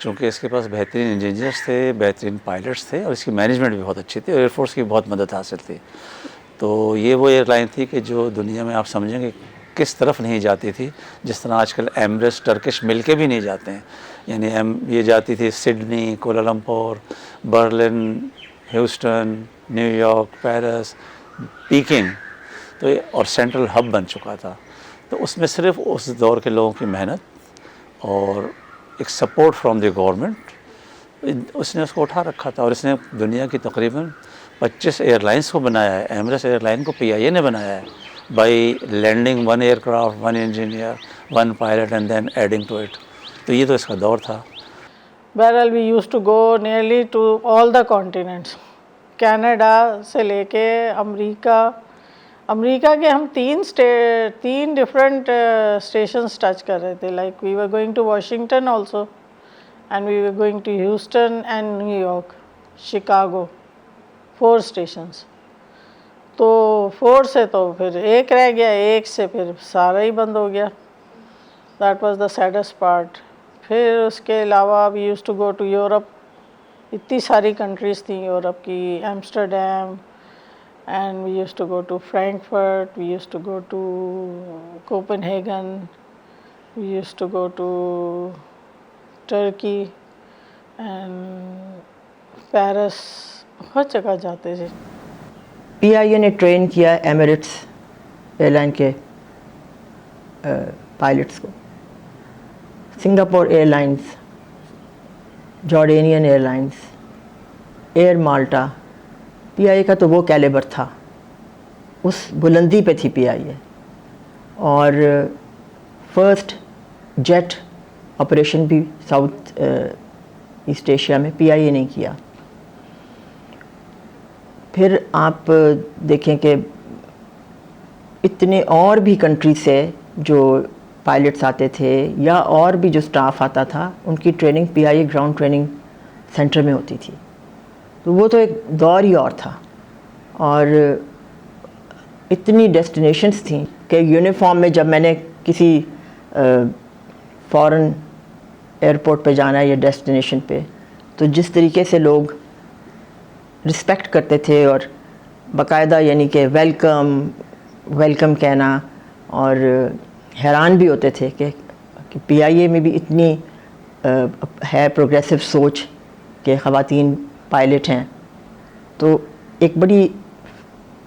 چونکہ اس کے پاس بہترین انجینئرس تھے، بہترین پائلٹس تھے، اور اس کی مینجمنٹ بھی بہت اچھی تھی، اور ایئر فورس کی بہت مدد حاصل تھی. تو یہ وہ ایئر لائن تھی کہ جو دنیا میں آپ سمجھیں کہ کس طرف نہیں جاتی تھی، جس طرح آج کل ایمریٹس ٹرکش مل کے بھی نہیں جاتے ہیں. یعنی یہ جاتی تھی Sydney, Kuala Lumpur, Berlin, Houston, new York, Paris, packing, تو اور سینٹرل ہب بن چکا تھا. تو اس میں صرف اس دور کے لوگوں کی محنت اور ایک سپورٹ فرام دی گورنمنٹ، اس نے اس کو اٹھا رکھا تھا. اور اس نے دنیا کی تقریباً 25 ایئر لائنس کو بنایا ہے. ایمریٹس ایئر لائن کو PIA نے بنایا ہے by lending 1 aircraft, 1 engineer, 1 pilot and then adding to it. تو یہ تو اس کا دور تھا. بہرحال we used to go nearly to all the continents. Canada سے لے کے امریکہ کے ہم تین ڈفرینٹ اسٹیشنس ٹچ کر رہے تھے. Like we were going to Washington also, and we were going to Houston and New York, Chicago, 4 stations. تو 4 سے تو پھر ایک رہ گیا، ایک سے پھر سارا ہی بند ہو گیا. That was the saddest part. پھر اس کے علاوہ we used to go to Europe. اتنی ساری کنٹریز تھیں یورپ کی، Amsterdam, and we used to go to Frankfurt, we used to go to Copenhagen, we used to go to Turkey and Paris. بہت جگہ جاتے تھے. PIA نے train کیا ایمریٹس ایئر لائن کے پائلٹس کو، Singapore Airlines, Jordanian Airlines, Air مالٹا. PIA کا تو وہ کیلیبر تھا، اس بلندی پہ تھی PIA. اور فرسٹ جیٹ آپریشن بھی ساؤتھ ایسٹ ایشیا میں PIA نے کیا. پھر آپ دیکھیں کہ اتنے اور بھی کنٹری سے جو پائلٹس آتے تھے یا اور بھی جو سٹاف آتا تھا، ان کی training PIA ground training centre میں ہوتی تھی. تو وہ تو ایک دور ہی اور تھا. اور اتنی ڈیسٹینیشنس تھیں کہ یونیفارم میں جب میں نے کسی فارن ایئرپورٹ پہ جانا ہے یا ڈیسٹینیشن پہ، تو جس طریقے سے لوگ رسپیکٹ کرتے تھے اور باقاعدہ یعنی کہ ویلکم کہنا، اور حیران بھی ہوتے تھے کہ PIA میں بھی اتنی ہے پروگریسو سوچ کہ خواتین پائلٹ ہیں. تو ایک بڑی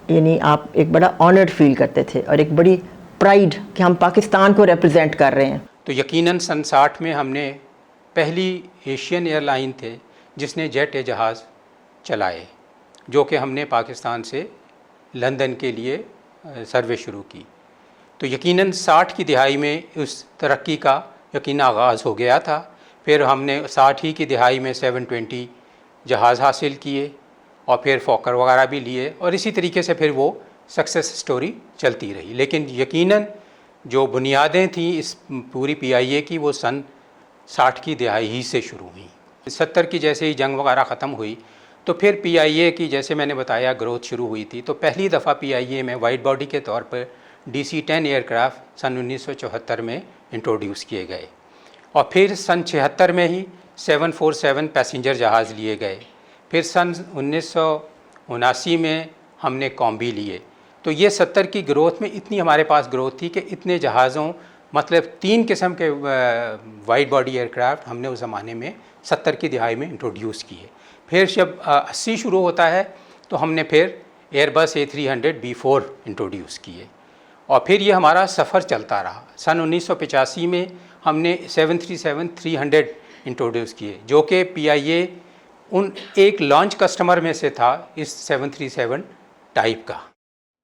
یعنی آپ ایک بڑا آنرڈ فیل کرتے تھے اور ایک بڑی پرائڈ کہ ہم پاکستان کو ریپرزینٹ کر رہے ہیں. تو یقیناً سن 60 میں ہم نے پہلی ایشین ایئر لائن تھے جس نے جیٹ جہاز چلائے، جو کہ ہم نے پاکستان سے لندن کے لیے سروس شروع کی. تو یقیناً 60 کی دہائی میں اس ترقی کا یقیناً آغاز ہو گیا تھا. پھر ہم نے 60 ہی کی دہائی میں 720 جہاز حاصل کیے، اور پھر فوکر وغیرہ بھی لیے، اور اسی طریقے سے پھر وہ سکسیس سٹوری چلتی رہی. لیکن یقیناً جو بنیادیں تھیں اس پوری PIA کی، وہ سن 60 کی دہائی ہی سے شروع ہوئیں. 70 کی جیسے ہی جنگ وغیرہ ختم ہوئی تو پھر PIA کی جیسے میں نے بتایا گروتھ شروع ہوئی تھی. تو پہلی دفعہ PIA میں وائٹ باڈی کے طور پر DC-10 ایئر کرافٹ سن 1974 میں انٹروڈیوس کیے گئے، اور پھر سن 76 میں ہی 747 پیسنجر جہاز لیے گئے. پھر سن 1979 میں ہم نے کامبی لیے. تو یہ 70 کی گروتھ میں اتنی ہمارے پاس گروتھ تھی کہ اتنے جہازوں، مطلب 3 قسم کے وائٹ باڈی ایئر کرافٹ ہم نے اس زمانے میں 70 کی دہائی میں انٹروڈیوس کیے. پھر جب 80 شروع ہوتا ہے تو ہم نے پھر ایئر بس A300B4 انٹروڈیوس کیے، اور پھر یہ ہمارا سفر چلتا رہا. سن 1985 میں ہم نے 737-300 انٹروڈیوس کیے، جو کہ PIA ان ایک لانچ کسٹمر میں سے تھا اس 737 ٹائپ کا.